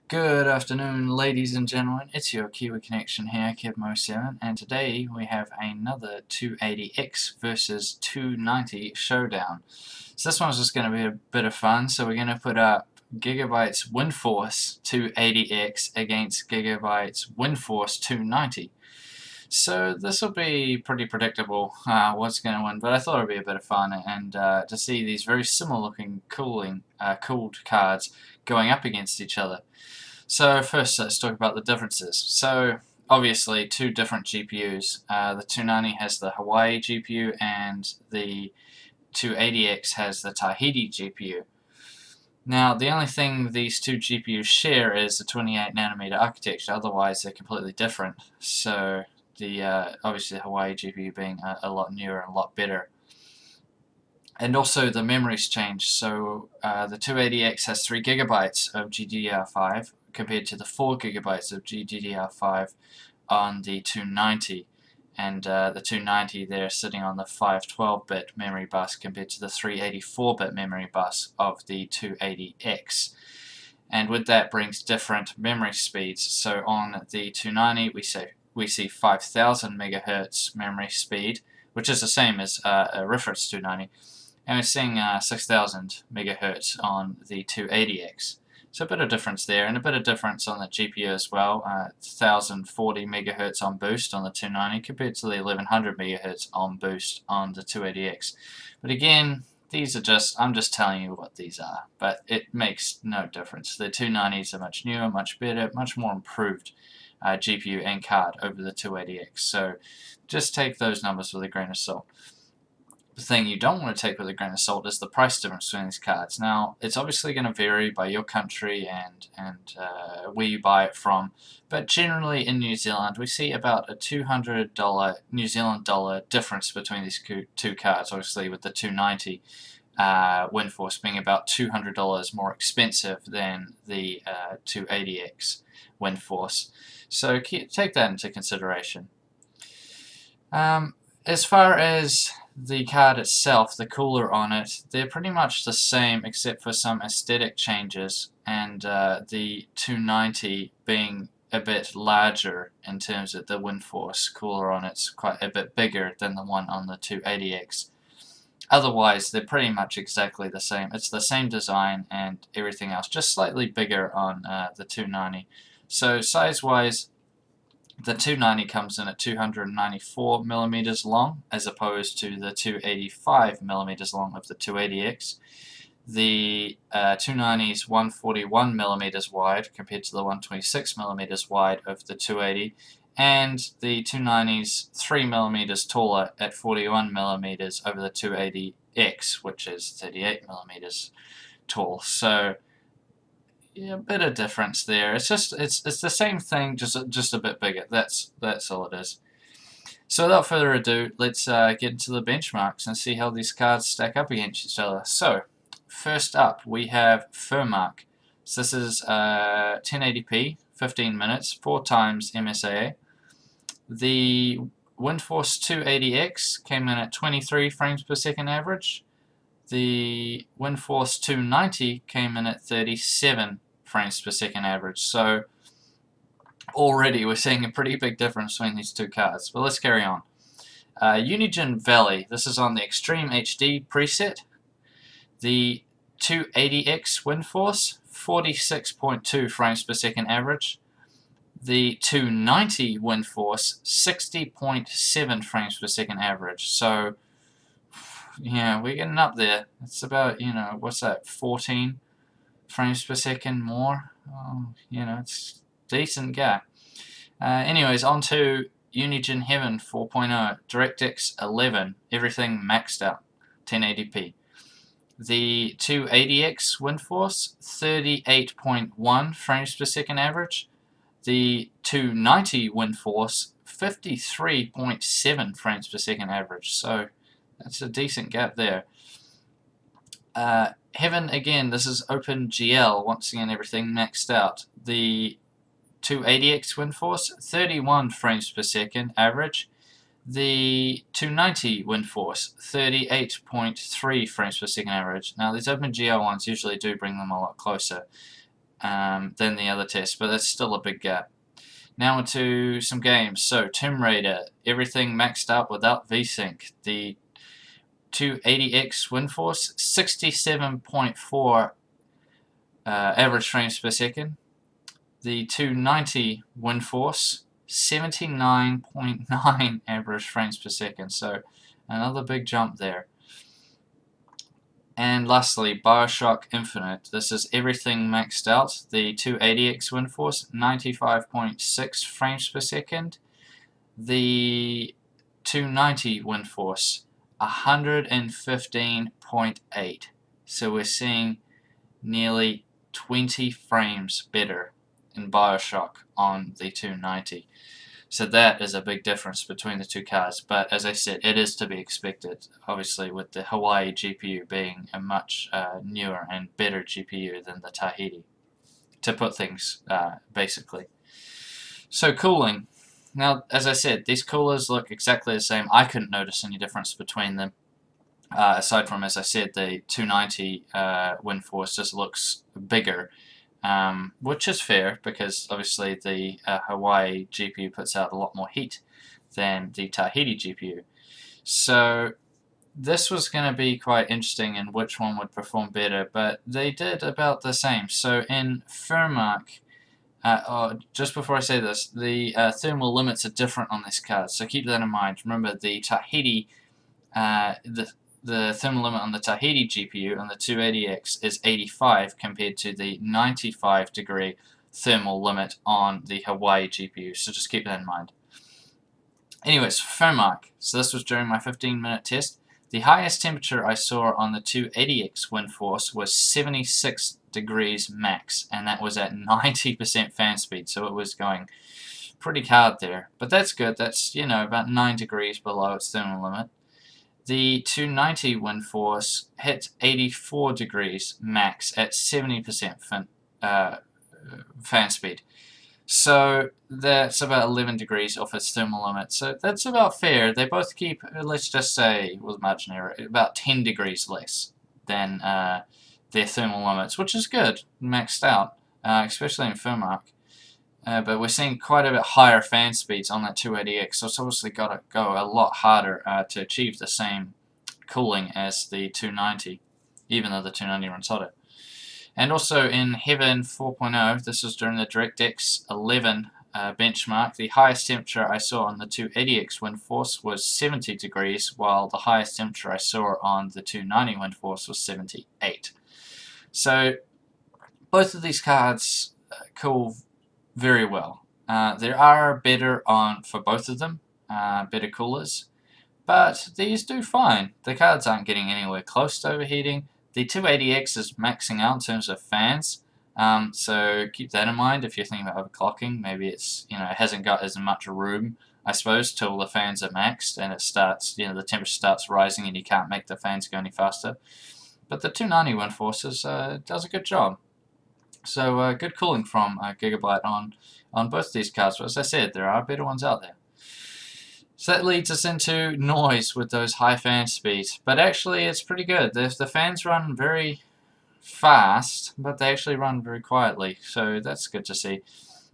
Good afternoon, ladies and gentlemen. It's your Kiwi Connection here, Kevmo7, and today we have another 280X versus 290 Showdown. So this one's just going to be a bit of fun. So we're going to put up Gigabyte's Windforce 280X against Gigabyte's Windforce 290. So this will be pretty predictable what's going to win, but I thought it would be a bit of fun and to see these very similar looking cooled cards going up against each other. So first let's talk about the differences. So obviously two different GPUs. The 290 has the Hawaii GPU and the 280X has the Tahiti GPU. Now the only thing these two GPUs share is the 28nm architecture, otherwise they're completely different. So the obviously the Hawaii GPU being a lot newer and a lot better. And also the memories change. So the 280X has 3 gigabytes of GDDR5 compared to the 4 gigabytes of GDDR5 on the 290. And the 290 they're sitting on the 512-bit memory bus compared to the 384-bit memory bus of the 280X. And with that brings different memory speeds. So on the 290 we see 5000 megahertz memory speed, which is the same as a reference 290. And we're seeing 6000 megahertz on the 280X. So a bit of difference there, and a bit of difference on the GPU as well. 1040 megahertz on boost on the 290 compared to the 1100 megahertz on boost on the 280X. But again, these are I'm just telling you what these are, but it makes no difference. The 290s are much newer, much better, much more improved GPU and card over the 280X. So just take those numbers with a grain of salt. The thing you don't want to take with a grain of salt is the price difference between these cards. Now, it's obviously going to vary by your country and where you buy it from, but generally in New Zealand we see about a $200 New Zealand dollar difference between these two cards, obviously with the 290 Windforce being about $200 more expensive than the 280X Windforce. So take that into consideration. As far as the card itself, the cooler on it, they're pretty much the same except for some aesthetic changes, and the 290 being a bit larger in terms of the Windforce cooler on it's quite a bit bigger than the one on the 280X. Otherwise, they're pretty much exactly the same. It's the same design and everything else, just slightly bigger on the 290. So size-wise, the 290 comes in at 294 millimeters long, as opposed to the 285 millimeters long of the 280X. The 290 is 141 millimeters wide compared to the 126 millimeters wide of the 280, and the 290 is 3 millimeters taller at 41 millimeters over the 280X, which is 38 millimeters tall. So yeah, a bit of difference there. It's the same thing, just a bit bigger. That's all it is. So without further ado, let's get into the benchmarks and see how these cards stack up against each other. So first up, we have Furmark. So this is 1080p, 15 minutes, 4 times MSAA. The Windforce 280X came in at 23 frames per second average. The Windforce 290 came in at 37 frames per second average. So already we're seeing a pretty big difference between these two cards. But let's carry on. Unigine Valley. This is on the Extreme HD preset. The 280X Windforce, 46.2 frames per second average. The 290 Windforce, 60.7 frames per second average. So yeah, we're getting up there. It's about, what's that, 14 frames per second more? It's decent gap. Anyways, on to Unigine Heaven 4.0, DirectX 11, everything maxed out, 1080p. The 280X Windforce, 38.1 frames per second average. The 290 Windforce, 53.7 frames per second average. So that's a decent gap there. Heaven, again, this is OpenGL, once again everything maxed out. The 280X Windforce, 31 frames per second average. The 290 Windforce, 38.3 frames per second average. Now these OpenGL ones usually do bring them a lot closer. than the other test, but that's still a big gap. Now into some games. So Tomb Raider, everything maxed out without VSync. The 280X Windforce, 67.4 average frames per second. The 290 Windforce, 79.9 average frames per second. So another big jump there. And lastly, Bioshock Infinite. This is everything maxed out. The 280X Windforce, 95.6 frames per second. The 290 Windforce, 115.8. So we're seeing nearly 20 frames better in Bioshock on the 290. So that is a big difference between the two cards, but as I said, it is to be expected, obviously, with the Hawaii GPU being a much newer and better GPU than the Tahiti, to put things basically. So cooling. Now, as I said, these coolers look exactly the same. I couldn't notice any difference between them, aside from, as I said, the 290 Windforce just looks bigger. Which is fair, because obviously the Hawaii GPU puts out a lot more heat than the Tahiti GPU. So this was going to be quite interesting in which one would perform better, but they did about the same. So in Firmark, just before I say this, the thermal limits are different on this card, so keep that in mind. Remember, the Tahiti, the thermal limit on the Tahiti GPU on the 280X is 85 compared to the 95 degree thermal limit on the Hawaii GPU, so just keep that in mind. Anyways, Firmark. So this was during my 15-minute test. The highest temperature I saw on the 280X Windforce was 76 degrees max, and that was at 90% fan speed, so it was going pretty hard there. But that's good. That's, about 9 degrees below its thermal limit. The 290 Windforce hit 84 degrees max at 70% fan speed. So that's about 11 degrees off its thermal limit. So that's about fair. They both keep, let's just say, with margin error, about 10 degrees less than their thermal limits, which is good, maxed out, especially in Firmark. But we're seeing quite a bit higher fan speeds on that 280X, so it's obviously got to go a lot harder to achieve the same cooling as the 290, even though the 290 runs hotter. And also in Heaven 4.0, this was during the DirectX 11 benchmark, the highest temperature I saw on the 280X Windforce was 70 degrees, while the highest temperature I saw on the 290 Windforce was 78. So both of these cards cool very well. There are better for both of them, better coolers, but these do fine. The cards aren't getting anywhere close to overheating. The 280X is maxing out in terms of fans, so keep that in mind if you're thinking about overclocking. Maybe it's, it hasn't got as much room, I suppose, till the fans are maxed and it starts, the temperature starts rising and you can't make the fans go any faster. But the 290 Windforce does a good job. So good cooling from Gigabyte on both these cards. But as I said, there are better ones out there. So that leads us into noise with those high fan speeds. But actually, it's pretty good. The fans run very fast, but they actually run very quietly. So that's good to see.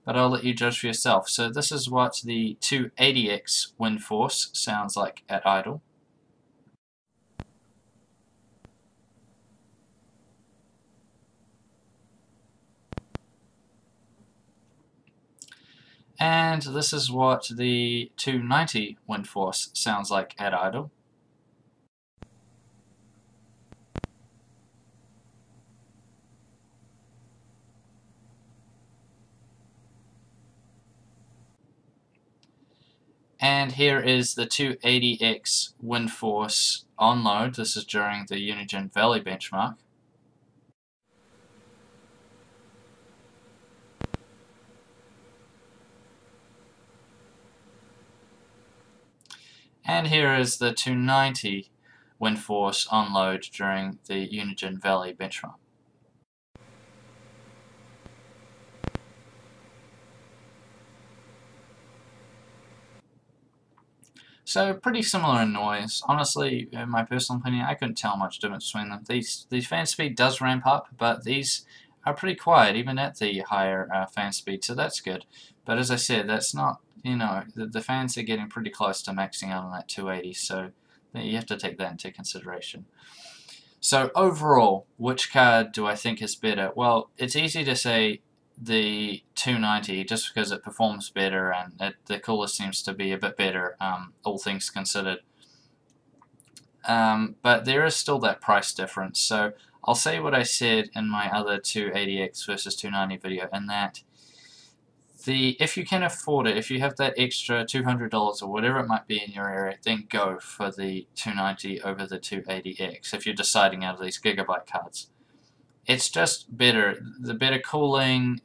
But I'll let you judge for yourself. So this is what the 280X Windforce sounds like at idle. And this is what the 290 Windforce sounds like at idle. And here is the 280X Windforce on load. This is during the Unigine Valley benchmark. And here is the 290 Windforce on load during the Unigine Valley benchmark. So pretty similar in noise. Honestly, in my personal opinion, I couldn't tell much difference between them. The fan speed does ramp up, but these are pretty quiet even at the higher fan speed, so that's good. But as I said, that's not, you know, the fans are getting pretty close to maxing out on that 280, so you have to take that into consideration. So overall, which card do I think is better? Well, it's easy to say the 290 just because it performs better and the cooler seems to be a bit better, all things considered. But there is still that price difference, so I'll say what I said in my other 280X versus 290 video, and that if you can afford it, if you have that extra $200 or whatever it might be in your area, then go for the 290 over the 280X if you're deciding out of these Gigabyte cards. It's just better, the better cooling,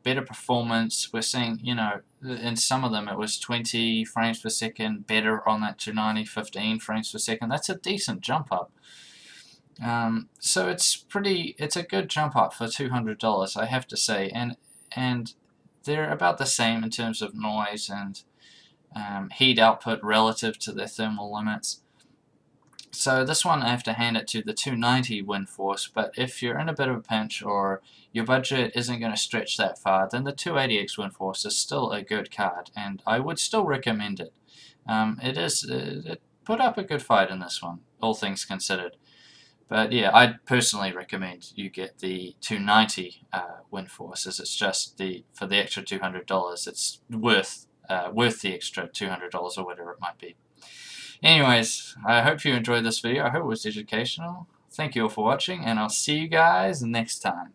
better performance. We're seeing, you know, in some of them it was 20 frames per second better on that 290, 15 frames per second. That's a decent jump up. So it's a good jump up for $200, I have to say, and they're about the same in terms of noise and heat output relative to their thermal limits. So this one I have to hand it to the 290 Windforce, but if you're in a bit of a pinch or your budget isn't going to stretch that far, then the 280X Windforce is still a good card, and I would still recommend it. It put up a good fight in this one, all things considered. But yeah, I'd personally recommend you get the 290 Windforce, as it's just for the extra $200, it's worth the extra $200 or whatever it might be. Anyways, I hope you enjoyed this video. I hope it was educational. Thank you all for watching, and I'll see you guys next time.